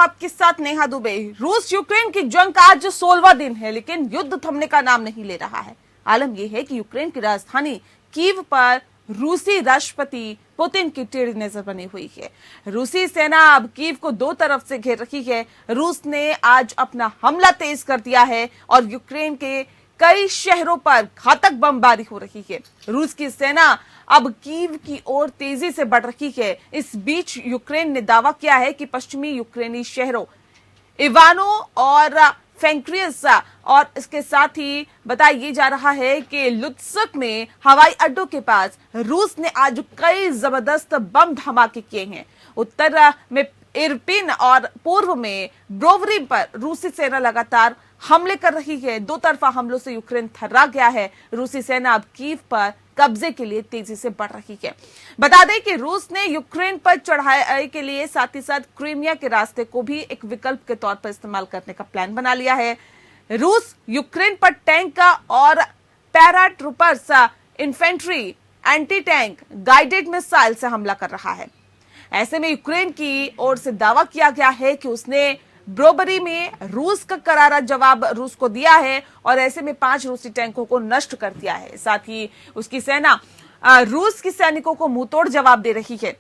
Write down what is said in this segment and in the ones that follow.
आपके साथ नेहा दुबे। रूस यूक्रेन की जंग का आज 16वां दिन है, लेकिन युद्ध थमने का नाम नहीं ले रहा है। आलम यह है कि यूक्रेन की राजधानी कीव पर रूसी राष्ट्रपति पुतिन की टेढ़ी नजर बनी हुई है। रूसी सेना अब कीव को दो तरफ से घेर रही है। रूस ने आज अपना हमला तेज कर दिया है और यूक्रेन के कई शहरों पर घातक बमबारी हो रही है। रूस की सेना अब कीव की ओर तेजी से बढ़ रही है। इस बीच यूक्रेन ने दावा किया है कि पश्चिमी यूक्रेनी शहरों इवानो और फेंक्रियस और इसके साथ ही बताया जा रहा है कि लुत्स्क में हवाई अड्डों के पास रूस ने आज कई जबरदस्त बम धमाके किए हैं। उत्तर में इरपिन और पूर्व में ब्रोवरी पर रूसी सेना लगातार हमले कर रही है। दो तरफा हमलों से यूक्रेन थर्रा गया है। रूसी सेना अब कीव पर कब्जे के लिए तेजी से बढ़ रही है। बता दें कि रूस ने यूक्रेन पर चढ़ाई के लिए साथ ही साथ क्रीमिया के रास्ते को भी एक विकल्प के तौर पर इस्तेमाल करने का प्लान बना लिया है। रूस यूक्रेन पर टैंक और paratroopers, infantry, anti tank, guided missile से हमला कर रहा है। ऐसे में यूक्रेन की ओर से दावा किया गया है कि उसने ब्रोबरी में रूस का करारा जवाब रूस को दिया है और ऐसे में 5 रूसी टैंकों को नष्ट कर दिया है। साथ ही उसकी सेना रूस की सैनिकों को मुंहतोड़ जवाब दे रही है।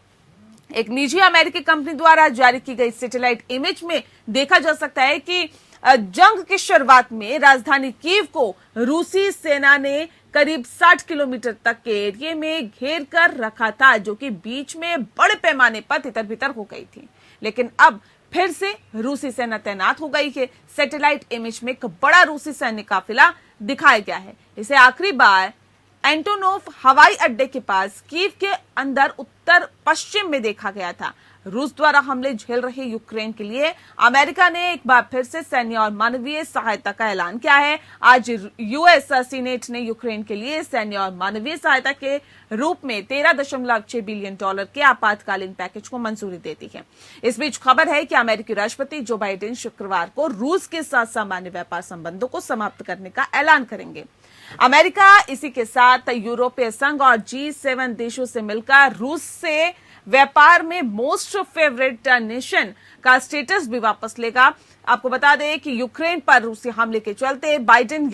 एक निजी अमेरिकी कंपनी द्वारा जारी की गई सैटेलाइट इमेज में देखा जा सकता है कि जंग की शुरुआत में राजधानी कीव को रूसी सेना ने करीब 60 किलोमीटर तक के एरिया में घेर कर रखा था, जो कि बीच में बड़े पैमाने पर तितर बितर हो गई थी। लेकिन अब फिर से रूसी सेना तैनात हो गई है। सैटेलाइट इमेज में एक बड़ा रूसी सैन्य काफिला दिखाया गया है। इसे आखिरी बार एंटोनोव हवाई अड्डे के पास कीव के अंदर उत्तर पश्चिम में देखा गया था। रूस द्वारा हमले झेल रहे यूक्रेन के लिए अमेरिका ने एक बार फिर से सैन्य और मानवीय सहायता का ऐलान किया है। आज यूएस सीनेट ने यूक्रेन के लिए सैन्य और मानवीय सहायता के रूप में $13.6 बिलियन के आपातकालीन पैकेज को मंजूरी दे दी है। इस बीच खबर है कि अमेरिकी राष्ट्रपति जो बाइडेन शुक्रवार को रूस के साथ सामान्य व्यापार संबंधों को समाप्त करने का ऐलान करेंगे। अमेरिका इसी के साथ यूरोपीय संघ और G7 देशों से मिलकर रूस से व्यापार में मोस्ट फेवरेट नेशन का स्टेटस भी वापस लेगा। आपको बता दें कि यूक्रेन पर रूसी हमले के चलते बाइडेन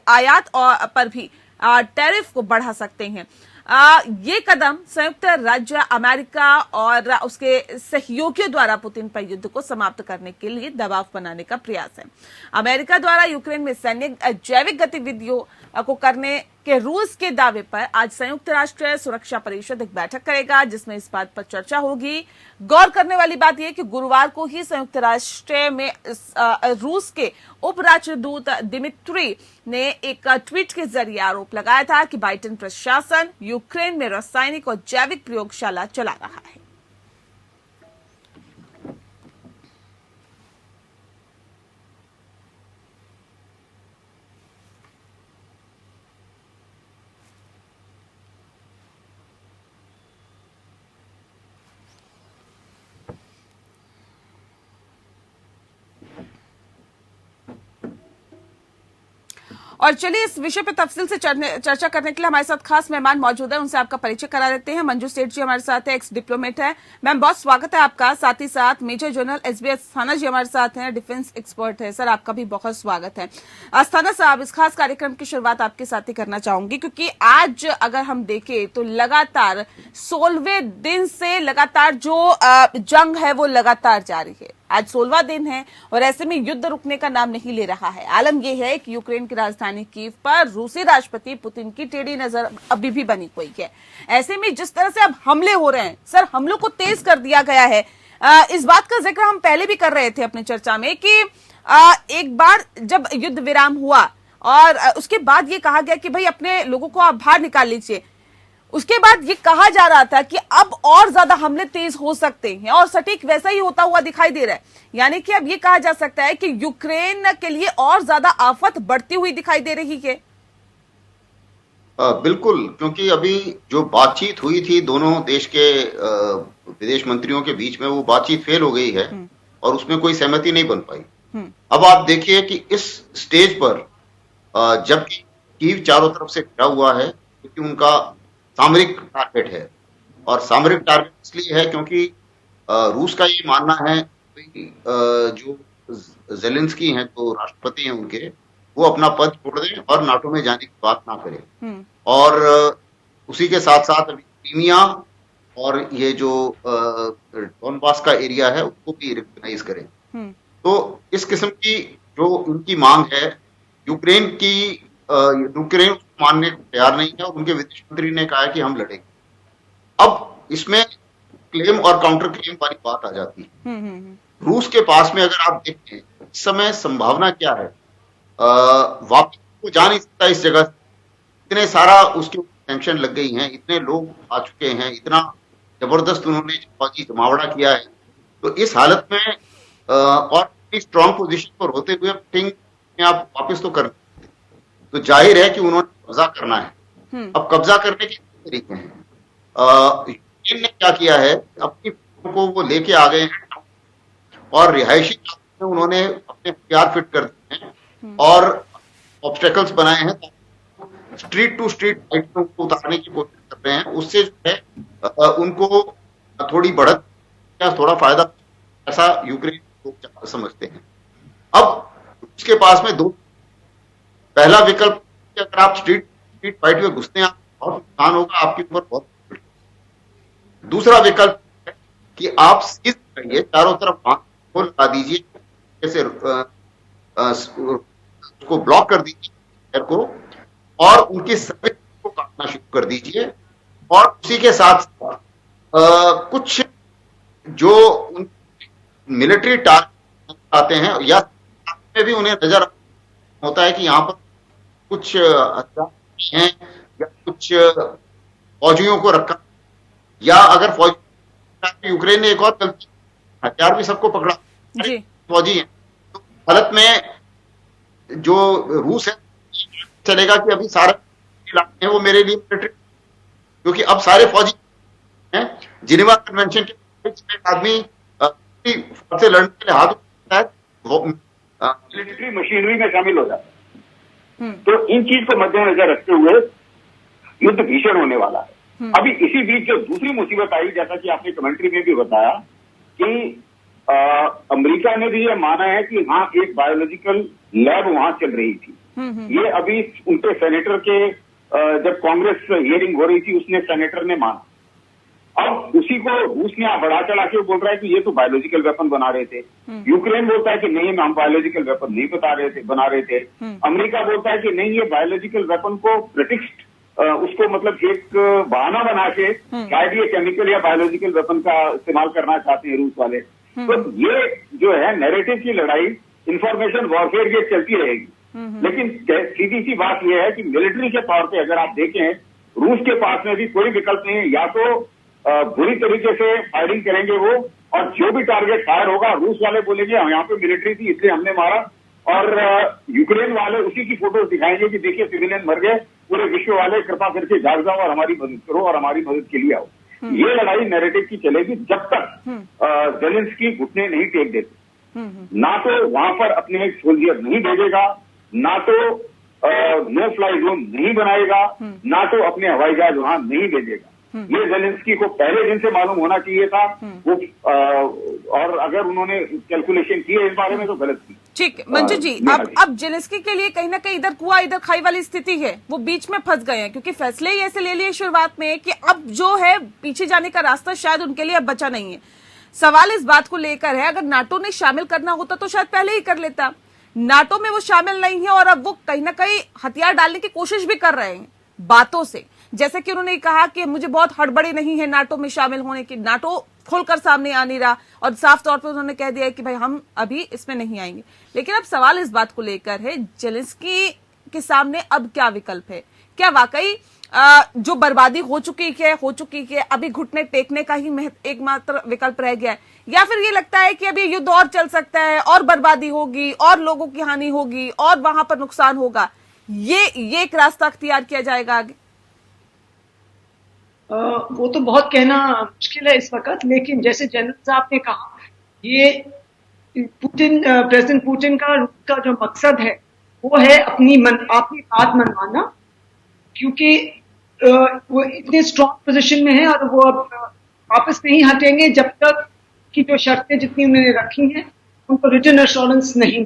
आयात पर भी टैरिफ को बढ़ा सकते हैं। ये कदम संयुक्त राज्य अमेरिका और उसके सहयोगियों द्वारा पुतिन पर युद्ध को समाप्त करने के लिए दबाव बनाने का प्रयास है। अमेरिका द्वारा यूक्रेन में सैन्य जैविक गतिविधियों को करने के रूस के दावे पर आज संयुक्त राष्ट्र सुरक्षा परिषद एक बैठक करेगा, जिसमें इस बात पर चर्चा होगी। गौर करने वाली बात यह कि गुरुवार को ही संयुक्त राष्ट्र में रूस के उप राजदूत दिमित्री ने एक ट्वीट के जरिए आरोप लगाया था कि बाइडेन प्रशासन यूक्रेन में रासायनिक और जैविक प्रयोगशाला चला रहा है। और चलिए इस विषय पर तफसील से चर्चा करने के लिए हमारे साथ खास मेहमान मौजूद है, उनसे आपका परिचय करा देते हैं। मंजू सेठ जी हमारे साथ है, एक्स डिप्लोमेट है। मैम बहुत स्वागत है आपका। साथ ही साथ मेजर जनरल SBS अस्थाना जी हमारे साथ हैं, डिफेंस एक्सपर्ट है। सर आपका भी बहुत स्वागत है। अस्थाना साहब, इस खास कार्यक्रम की शुरुआत आपके साथ ही करना चाहूंगी, क्योंकि आज अगर हम देखें तो लगातार 16वें दिन से लगातार जो जंग है वो लगातार जारी है। आज 16वां दिन है और ऐसे में युद्ध रुकने का नाम नहीं ले रहा है। आलम यह है कि यूक्रेन की राजधानी कीव पर रूसी राष्ट्रपति पुतिन की टेढ़ी नजर अभी भी बनी हुई है। ऐसे में जिस तरह से अब हमले हो रहे हैं, सर हमलों को तेज कर दिया गया है। इस बात का जिक्र हम पहले भी कर रहे थे अपनी चर्चा में कि एक बार जब युद्ध विराम हुआ और उसके बाद ये कहा गया कि भाई अपने लोगों को आप बाहर निकाल लीजिए, उसके बाद ये कहा जा रहा था कि अब और ज्यादा हमले तेज हो सकते हैं और सटीक वैसा ही होता हुआ दिखाई दे रहा है। यानी कि अब ये कहा जा सकता है कि यूक्रेन के लिए और ज्यादा आफत बढ़ती हुई दिखाई दे रही है। बिल्कुल, क्योंकि अभी जो बातचीत हुई थी दोनों देश के विदेश मंत्रियों के बीच में, वो बातचीत फेल हो गई है और उसमें कोई सहमति नहीं बन पाई। अब आप देखिए कि इस स्टेज पर जबकि कीव चारों तरफ से घिरा हुआ है, क्योंकि उनका सामरिक टारगेट है और सामरिक टारगेट इसलिए है क्योंकि रूस का ये मानना है कि जो जेलेंस्की हैं, जो राष्ट्रपति हैं उनके, वो अपना पद छोड़ दें और नाटो में जाने की बात ना करें। और उसी के साथ साथ अभी क्रीमिया और ये जो डोनबास का एरिया है उसको भी रिकॉग्नाइज करें। तो इस किस्म की जो उनकी मांग है, यूक्रेन मानने को तैयार नहीं है और उनके विदेश मंत्री ने कहा है कि हम लड़ेंगे। अब इसमें क्लेम और काउंटर क्लेम वाली बात आ जाती है। रूस के पास में अगर आप देखें इस समय संभावना क्या है, वापस वो जा नहीं सकता इस जगह, इतने सारा उसके सैंक्शन लग गई हैं, इतने लोग आ चुके हैं, इतना जबरदस्त उन्होंने फौजी जमावड़ा किया है। तो इस हालत में और स्ट्रॉन्ग पोजीशन पर होते हुए आप वापस तो कर, तो जाहिर है कि उन्होंने कब्जा करना है। अब कब्जा करने के तरीके हैं, यूक्रेन ने क्या किया है, अपनी को वो लेके आ गए हैं और रिहायशी में उन्होंने अपने हथियार फिट कर दिए हैं और ऑब्स्टेकल्स बनाए हैं, स्ट्रीट टू स्ट्रीट फाइटों को उतारने की कोशिश कर रहे हैं। उससे जो है उनको थोड़ी बढ़त या थोड़ा फायदा, ऐसा यूक्रेन लोग समझते हैं। अब उसके पास में दो, पहला विकल्प अगर आप स्ट्रीट फाइट में घुसते हैं बहुत नुकसान होगा आपके ऊपर, बहुत। दूसरा विकल्प है कि आप सीज करिए, चारों तरफ गोल लगा दीजिए, जैसे उसको ब्लॉक कर दीजिए को, और उनकी सर्विस को काटना शुरू कर दीजिए। और उसी के साथ कुछ जो मिलिट्री टारगेट आते हैं या में भी उन्हें नजर होता है कि यहाँ पर कुछ हैं या कुछ फौजियों को रखा, या अगर फौजी, यूक्रेन ने एक और गलती, हथियार भी सबको पकड़ा, फौजी हैं, तो भारत में जो रूस है चलेगा कि अभी सारे इलाके हैं वो मेरे लिए मिलिट्री, क्योंकि अब सारे फौजी हैं। जिनेवा कन्वेंशन के आदमी से लड़ने के लिए हाथ उठाता है, वो मिलिट्री मशीनरी में शामिल हो जाता है। तो इन चीज को मद्देनजर रखते हुए युद्ध भीषण होने वाला है। अभी इसी बीच जो दूसरी मुसीबत आई, जैसा कि आपने कमेंट्री में भी बताया, कि अमेरिका ने भी यह माना है कि हाँ एक बायोलॉजिकल लैब वहां चल रही थी। ये अभी उनके सेनेटर के जब कांग्रेस हियरिंग हो रही थी उसने सेनेटर ने माना। अब उसी को रूस ने बढ़ा चढ़ा के बोल रहा है कि ये तो बायोलॉजिकल वेपन बना रहे थे। यूक्रेन बोलता है कि नहीं हम बायोलॉजिकल वेपन नहीं बना रहे थे। अमेरिका बोलता है कि नहीं ये बायोलॉजिकल वेपन को प्रिटिक्स्ट उसको मतलब एक बहाना बना के शायद ये केमिकल या बायोलॉजिकल वेपन का इस्तेमाल करना चाहते हैं रूस वाले। तो ये जो है नैरेटिव की लड़ाई, इंफॉर्मेशन वॉरफेयर ये चलती रहेगी। लेकिन सीधी सी बात यह है कि मिलिट्री के तौर पे अगर आप देखें, रूस के पास में भी कोई विकल्प नहीं है, या तो बुरी तरीके से फायरिंग करेंगे वो, और जो भी टारगेट फायर होगा रूस वाले बोलेंगे यहाँ पे मिलिट्री थी इसलिए हमने मारा, और यूक्रेन वाले उसी की फोटोज दिखाएंगे कि देखिए सिविलियन मर गए, पूरे विश्व वाले कृपा करके जाग जाओ और हमारी मदद करो और हमारी मदद के लिए आओ। ये लड़ाई नैरेटिव की चलेगी जब तक जेलेंस्की घुटने नहीं टेक देते। ना तो वहां पर अपने सोल्जर नहीं भेजेगा, ना तो नो फ्लाई जोन नहीं बनाएगा, ना तो अपने हवाई जहाज वहां नहीं भेजेगा। ये जेलेंस्की को पहले दिन से मालूम होना चाहिए था वो, और अगर उन्होंने कैलकुलेशन की है इस बारे में तो गलत की। ठीक, मंजू जी, अब जेलेंस्की के लिए कहीं ना कहीं इधर कुआं इधर खाई वाली स्थिति है, वो बीच में फंस गए हैं, क्योंकि फैसले ही ऐसे ले लिए शुरुआत में कि अब जो है पीछे जाने का रास्ता शायद उनके लिए अब बचा नहीं है। सवाल इस बात को लेकर है, अगर नाटो ने शामिल करना होता तो शायद पहले ही कर लेता। नाटो में वो शामिल नहीं है और अब वो कहीं ना कहीं हथियार डालने की कोशिश भी कर रहे हैं बातों से, जैसे कि उन्होंने कहा कि मुझे बहुत हड़बड़ी नहीं है नाटो में शामिल होने की। नाटो खुलकर सामने आ नहीं रहा और साफ तौर पे उन्होंने कह दिया कि भाई हम अभी इसमें नहीं आएंगे। लेकिन अब सवाल इस बात को लेकर है, जेलेंस्की के सामने अब क्या विकल्प है? क्या वाकई जो बर्बादी हो चुकी है अभी घुटने टेकने का ही एकमात्र विकल्प रह गया है, या फिर ये लगता है कि अभी युद्ध और चल सकता है और बर्बादी होगी और लोगों की हानि होगी और वहां पर नुकसान होगा, ये एक रास्ता अख्तियार किया जाएगा आगे? वो तो बहुत कहना मुश्किल है इस वक्त, लेकिन जैसे जनरल साहब ने कहा, ये प्रेसिडेंट पुतिन का जो मकसद है वो है अपनी बात मनवाना, क्योंकि वो इतने स्ट्रॉन्ग पोजीशन में है और वो अब वापस नहीं हटेंगे जब तक की जो शर्तें जितनी उन्होंने रखी हैं उनको रिटन एश्योरेंस नहीं,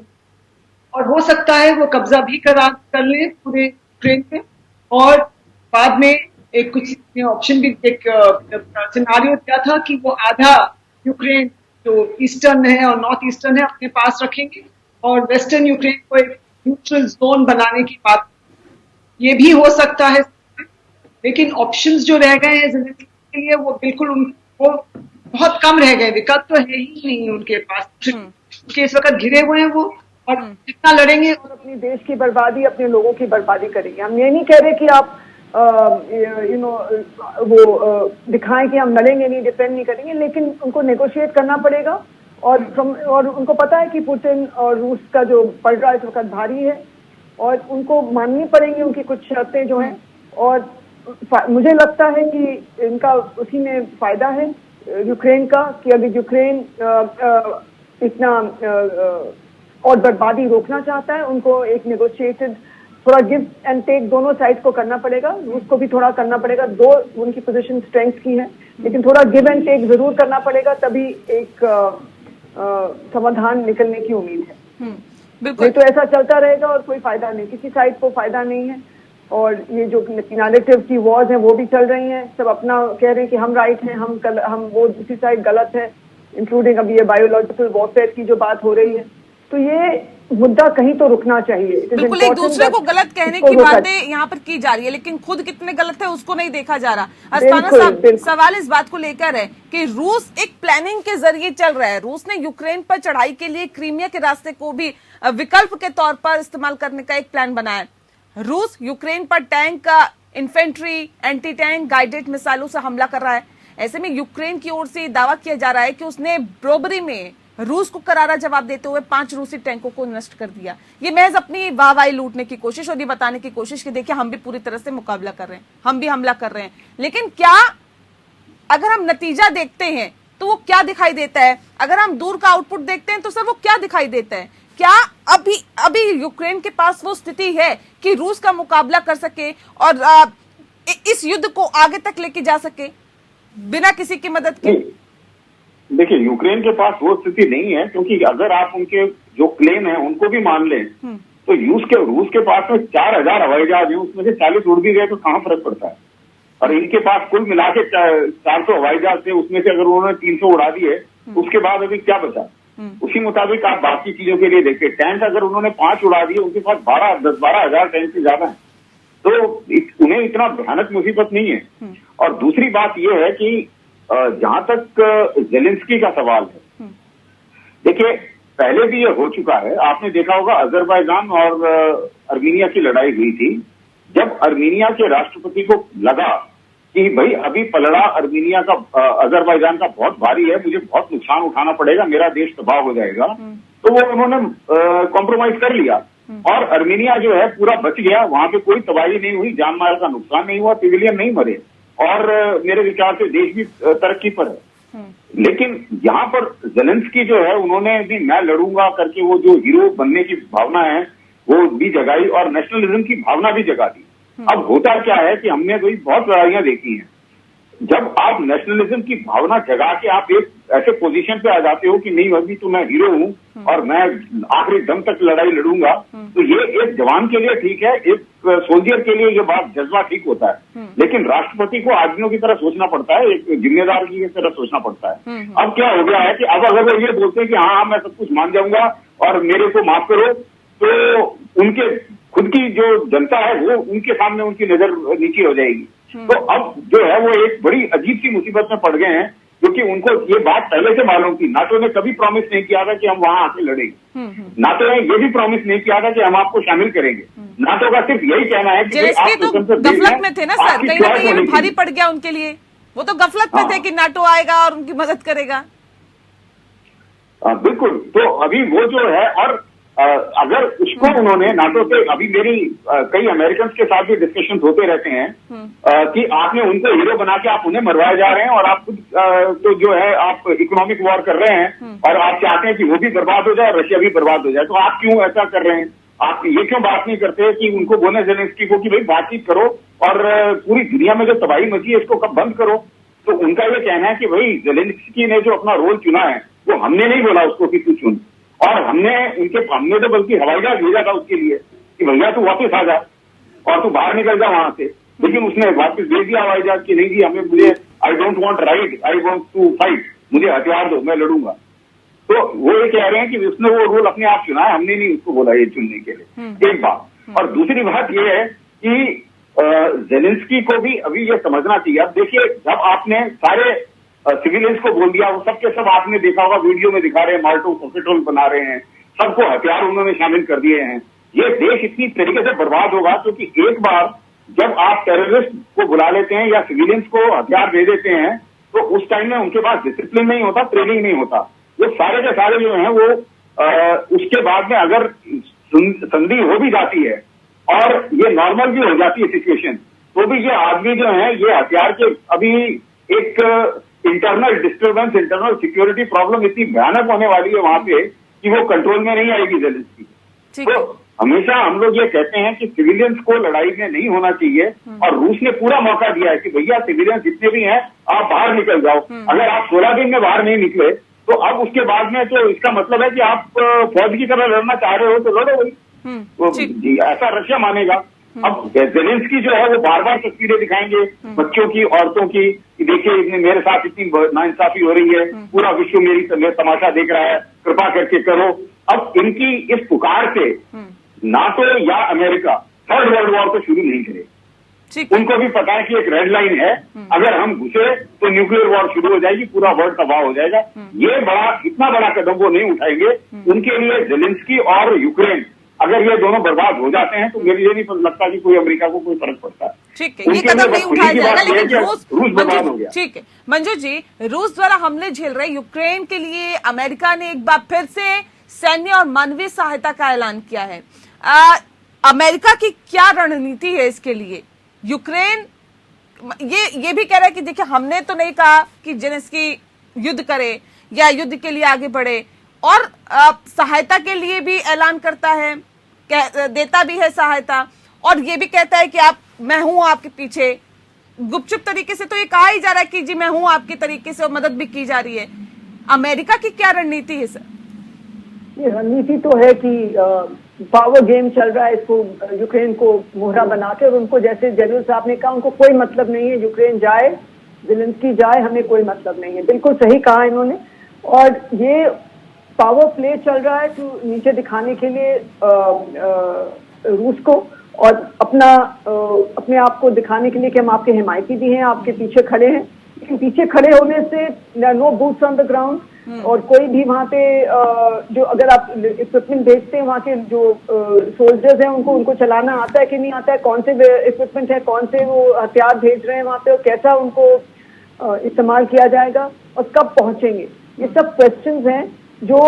और हो सकता है वो कब्जा भी कर ले पूरे यूक्रेन पे, और बाद में एक कुछ ऑप्शन भी, एक सिनारियो दिया था कि वो आधा यूक्रेन जो ईस्टर्न है और नॉर्थ ईस्टर्न है अपने पास रखेंगे और वेस्टर्न यूक्रेन को एक न्यूट्रल जोन बनाने की बात, ये भी हो सकता है। लेकिन ऑप्शंस जो रह गए हैं ज़ेलेंस्की के लिए वो बिल्कुल वो बहुत कम रह गए, विकल्प तो है ही नहीं उनके पास, क्योंकि इस वक्त घिरे हुए हैं वो, और जितना लड़ेंगे और अपने देश की बर्बादी, अपने लोगों की बर्बादी करेंगे। हम ये नहीं कह रहे कि आप वो दिखाएं कि हम लड़ेंगे नहीं, डिफेंड नहीं करेंगे, लेकिन उनको नेगोशिएट करना पड़ेगा। और उनको पता है कि पुतिन और रूस का जो पड़ रहा है इस वक्त भारी है, और उनको माननी पड़ेंगी उनकी कुछ शर्तें जो हैं, और मुझे लगता है कि इनका उसी में फायदा है यूक्रेन का, कि अगर यूक्रेन इतना और बर्बादी रोकना चाहता है, उनको एक नेगोशिएटेड थोड़ा गिव एंड टेक दोनों साइड को करना पड़ेगा, रूस को भी थोड़ा करना पड़ेगा, दो उनकी पोजीशन स्ट्रेंथ की है, लेकिन थोड़ा गिव एंड टेक जरूर करना पड़ेगा, तभी एक समाधान निकलने की उम्मीद है। नहीं तो ऐसा चलता रहेगा और कोई फायदा नहीं, किसी साइड को फायदा नहीं है। और ये जो नैरेटिव की वॉर्स हैं वो भी चल रही हैं, सब अपना कह रहे हैं कि हम राइट हैं, हम वो दूसरी साइड गलत है, इंक्लूडिंग अभी ये बायोलॉजिकल वॉरफेयर की जो बात हो रही है। तो ये मुद्दा कहीं तो रुकना चाहिए। बिल्कुल, एक दूसरे को गलत कहने की बातें यहाँ पर की जा रही है, लेकिन खुद कितने गलत है उसको नहीं देखा जा रहा। अस्थाना साहब, सवाल इस बात को लेकर है कि रूस एक प्लानिंग के जरिए चल रहा है। रूस ने यूक्रेन पर चढ़ाई के लिए क्रीमिया के रास्ते को भी विकल्प के तौर पर इस्तेमाल करने का एक प्लान बनाया। रूस यूक्रेन पर टैंक का इन्फेंट्री, एंटी टैंक गाइडेड मिसाइलों से हमला कर रहा है। ऐसे में यूक्रेन की ओर से दावा किया जा रहा है कि उसने ब्रोबरी में रूस को करारा जवाब देते हुए 5 रूसी टैंकों को नष्ट कर दिया। ये महज अपनी वाहवाही लूटने की कोशिश और ये बताने की कोशिश कि देखिए हम भी पूरी तरह से मुकाबला कर रहे हैं, हम भी हमला कर रहे हैं। लेकिन क्या अगर हम नतीजा देखते हैं तो वो क्या दिखाई देता है? अगर हम दूर का आउटपुट देखते हैं तो सर वो क्या दिखाई देता है? क्या अभी यूक्रेन के पास वो स्थिति है कि रूस का मुकाबला कर सके और इस युद्ध को आगे तक लेके जा सके बिना किसी की मदद के? देखिए, यूक्रेन के पास वो स्थिति नहीं है, क्योंकि अगर आप उनके जो क्लेम है उनको भी मान लें तो रूस के पास में 4000 हवाई जहाज है, उसमें से 40 उड़ भी गए तो कहां फर्क पड़ता है। और इनके पास कुल मिला के 400 हवाई जहाज थे, उसमें से अगर उन्होंने 300 उड़ा दिए उसके बाद अभी क्या बचा? उसी मुताबिक आप बाकी चीजों के लिए देखिए, टैंक अगर उन्होंने 5 उड़ा दिए, उनके पास 10-12 हजार टैंक से ज्यादा है, तो उन्हें इतना भयानक मुसीबत नहीं है। और दूसरी बात यह है कि जहां तक ज़ेलेंस्की का सवाल है, देखिए पहले भी ये हो चुका है, आपने देखा होगा अजरबैजान और अर्मीनिया की लड़ाई हुई थी। जब अर्मीनिया के राष्ट्रपति को लगा कि भाई अभी पलड़ा अर्मीनिया का, अजरबैजान का बहुत भारी है, मुझे बहुत नुकसान उठाना पड़ेगा, मेरा देश तबाह हो जाएगा, तो वो उन्होंने कॉम्प्रोमाइज कर लिया और अर्मीनिया जो है पूरा बच गया, वहां पे कोई तबाही नहीं हुई, जान माल का नुकसान नहीं हुआ, सिविलियन नहीं मरे, और मेरे विचार से देश भी तरक्की पर है। लेकिन यहाँ पर ज़ेलेंस्की जो है, उन्होंने भी मैं लड़ूंगा करके वो जो हीरो बनने की भावना है वो भी जगाई और नेशनलिज्म की भावना भी जगा दी। अब होता क्या है कि हमने कोई बहुत लड़ाइयां देखी हैं, जब आप नेशनलिज्म की भावना जगा के आप एक ऐसे पोजीशन पे आ जाते हो कि नहीं अभी तो मैं हीरो हूं और मैं आखिरी दम तक लड़ाई लड़ूंगा, तो ये एक जवान के लिए ठीक है, एक सोल्जर के लिए ये बात जज्बा ठीक होता है, लेकिन राष्ट्रपति को आदमियों की तरह सोचना पड़ता है, एक जिम्मेदार की तरह सोचना पड़ता है। अब क्या हो गया है कि अब अगर वो ये बोलते हैं कि हाँ मैं सब कुछ मान जाऊंगा और मेरे को माफ करो, तो उनके खुद की जो जनता है वो उनके सामने उनकी नजर नीची हो जाएगी। तो अब जो है वो एक बड़ी अजीब सी मुसीबत में पड़ गए हैं, क्योंकि उनको ये बात पहले से मालूम थी। नाटो ने कभी प्रॉमिस नहीं किया था कि हम वहां आके लड़ेंगे, नाटो ने ये भी प्रॉमिस नहीं किया था कि हम आपको शामिल करेंगे। नाटो का सिर्फ यही कहना है कि तो गफलत में थे ना सर, कहीं ना कहीं भारी पड़ गया उनके लिए, वो तो गफलत में थे कि नाटो आएगा और उनकी मदद करेगा। बिल्कुल, तो अभी वो जो है, और अगर उसको उन्होंने नाटो से, अभी मेरी कई अमेरिकन के साथ भी डिस्कशन होते रहते हैं कि आपने उनको हीरो बना के आप उन्हें मरवाए जा रहे हैं और आप खुद तो जो है आप इकोनॉमिक वॉर कर रहे हैं और आप चाहते हैं कि वो भी बर्बाद हो जाए, रशिया भी बर्बाद हो जाए, तो आप क्यों ऐसा कर रहे हैं? आप ये क्यों बात नहीं करते कि उनको बोले ज़ेलेंस्की को कि भाई बातचीत करो और पूरी दुनिया में जो तबाही मची है इसको कब बंद करो? तो उनका ये कहना है कि भाई ज़ेलेंस्की ने जो अपना रोल चुना है वो हमने नहीं बोला उसको कि तू चुन, और हमने तो बल्कि हवाई जहाज भेजा था उसके लिए कि भैया तू वापस आ जा और तू बाहर निकल जा वहां से, लेकिन उसने वापस भेज दिया हवाई जहाज की नहीं जी हमें, मुझे I don't want right, I want to fight, मुझे हथियार दो मैं लड़ूंगा। तो वो ये कह रहे हैं कि उसने वो रोल अपने आप चुना है, हमने नहीं उसको बोला ये चुनने के लिए, एक बात। और दूसरी बात ये है कि ज़ेलेंस्की को भी अभी ये समझना चाहिए। अब देखिए, जब आपने सारे सिविलियंस को बोल दिया, वो सबके सब आपने देखा होगा वीडियो में दिखा रहे हैं, माल्टो पॉकेटोल बना रहे हैं, सबको हथियार उन्होंने शामिल कर दिए हैं, ये देश इतनी तरीके से बर्बाद होगा क्योंकि एक बार जब आप टेररिस्ट को बुला लेते हैं या सिविलियंस को हथियार दे देते हैं तो उस टाइम में उनके पास डिसिप्लिन नहीं होता, ट्रेनिंग नहीं होता, वो सारे के सारे जो हैं वो उसके बाद में अगर संधि हो भी जाती है और ये नॉर्मल भी हो जाती है सिचुएशन, तो भी ये आदमी जो है ये हथियार के अभी एक internal disturbance, internal security problem इतनी भयानक होने वाली है वहां पे कि वो कंट्रोल में नहीं आएगी ज़ेलेंस्की। तो हमेशा हम लोग ये कहते हैं कि सिविलियंस को लड़ाई में नहीं होना चाहिए, और रूस ने पूरा मौका दिया है कि भैया सिविलियंस जितने भी हैं आप बाहर निकल जाओ। अगर आप 16 दिन में बाहर नहीं निकले तो अब उसके बाद में तो इसका मतलब है कि आप फौज की तरह लड़ना चाह रहे हो तो लड़ो भाई, तो ऐसा रशिया मानेगा। अब ज़ेलेंस्की जो है वो बार बार तस्वीरें दिखाएंगे बच्चों की, औरतों की, कि देखिए मेरे साथ इतनी नाइंसाफी हो रही है, पूरा विश्व मेरी तमाशा देख रहा है, कृपा करके करो। अब इनकी इस पुकार से नाटो या अमेरिका थर्ड वर्ल्ड वॉर तो शुरू नहीं करे, उनको भी पता है कि एक रेड लाइन है, अगर हम घुसे तो न्यूक्लियर वॉर शुरू हो जाएगी, पूरा वर्ल्ड तबाह हो जाएगा। ये इतना बड़ा कदम वो नहीं उठाएंगे। उनके लिए ज़ेलेंस्की और यूक्रेन अगर ये दोनों बर्बाद हो जाते हैं तो मेरे लिए नहीं लगता कि कोई अमेरिका को कोई फर्क पड़ता है। ठीक है, ये कदम नहीं उठाया जाएगा, लेकिन रूस बर्बाद हो गया। ठीक है मंजू जी, रूस द्वारा हमले झेल रहे यूक्रेन के लिए अमेरिका ने एक बार फिर से सैन्य और मानवीय सहायता का ऐलान किया है। अमेरिका की क्या रणनीति है इसके लिए? यूक्रेन ये भी कह रहा है कि देखिए हमने तो नहीं कहा कि ज़ेलेंस्की युद्ध करे या युद्ध के लिए आगे बढ़े, और सहायता के लिए भी ऐलान करता है, देता भी है सहायता, और ये भी कहता है कि मैं हूं आपके पीछे। गुपचुप तरीके से तो ये कहा ही जा रहा है कि जी मैं हूं आपके तरीके से, और मदद भी की जा रही है। अमेरिका की क्या रणनीति है सर? ये रणनीति तो है कि पावर गेम चल रहा है, इसको यूक्रेन को मोहरा बना के, और उनको जैसे जनरल साहब ने कहा उनको कोई मतलब नहीं है यूक्रेन जाए, ज़ेलेंस्की जाए, हमें कोई मतलब नहीं है। बिल्कुल सही कहा इन्होंने। और ये पावर प्ले चल रहा है तो नीचे दिखाने के लिए रूस को, और अपने आप को दिखाने के लिए कि हम आपके हिमायती भी हैं, आपके पीछे खड़े हैं। लेकिन पीछे खड़े होने से no boots on the ground, और कोई भी वहाँ पे जो अगर आप इक्विपमेंट भेजते हैं वहाँ के जो सोल्जर्स हैं उनको चलाना आता है कि नहीं आता है, कौन से इक्विपमेंट है, कौन से वो हथियार भेज रहे हैं वहाँ पे, और कैसा उनको इस्तेमाल किया जाएगा और कब पहुंचेंगे, ये सब क्वेश्चंस हैं जो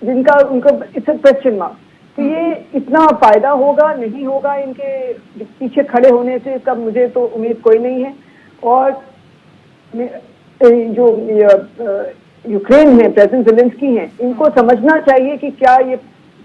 जिनका उनको इट्स अ क्वेश्चन मार्क। तो ये इतना फायदा होगा नहीं होगा इनके पीछे खड़े होने से, इसका मुझे तो उम्मीद कोई नहीं है। और जो यूक्रेन है, प्रेसिडेंट ज़ेलेंस्की हैं, इनको समझना चाहिए कि क्या ये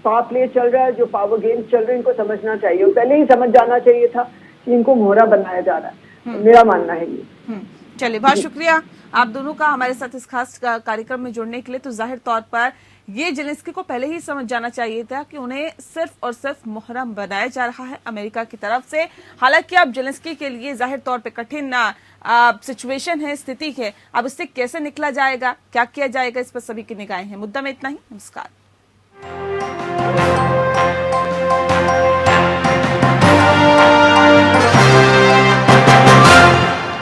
पावर प्ले चल रहा है, जो पावर गेम्स चल रहे हैं, इनको समझना चाहिए। पहले ही समझ जाना चाहिए था कि इनको मोहरा बनाया जा रहा है, मेरा मानना है ये। चलिए, बहुत शुक्रिया आप दोनों का हमारे साथ इस खास कार्यक्रम में जुड़ने के लिए। तो जाहिर तौर पर ये ज़ेलेंस्की को पहले ही समझ जाना चाहिए था कि उन्हें सिर्फ और सिर्फ मोहरा बनाया जा रहा है अमेरिका की तरफ से। हालांकि अब ज़ेलेंस्की के लिए जाहिर तौर पे कठिन सिचुएशन है, स्थिति है। अब इससे कैसे निकला जाएगा, क्या किया जाएगा, इस पर सभी की निगाहें हैं। मुद्दा में इतना ही। नमस्कार।